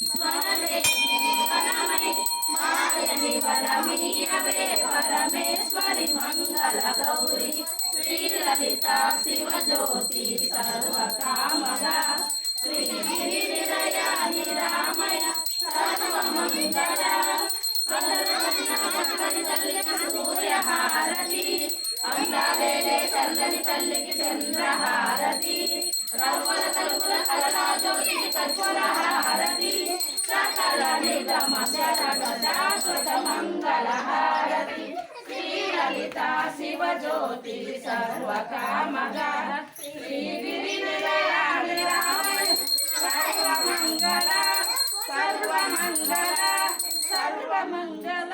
స్మరणे జీవనమై మాయని వరమీయవే పరమేశ్వరి మంగళ గౌరి శ్రీ లలిత శివజ్యోతి సర్వకామద శ్రీ గిరి నిలయ నిరామయ సర్వమంగళ తల్లికి సూర్యహారతి అందాలేలే చల్లని తల్లికి చంద్రహారతి రవ్వల తలుపుల కలలా జ్యోతికి కర్పూరహారతి సకల నిగమ శరణ శాశ్వత మంగళహారతి శ్రీ లలిత శివజ్యోతి సర్వకామద శ్రీ గిరి నిలయ నిరామయ సర్వమంగళ సర్వమంగళ సర్వమంగళ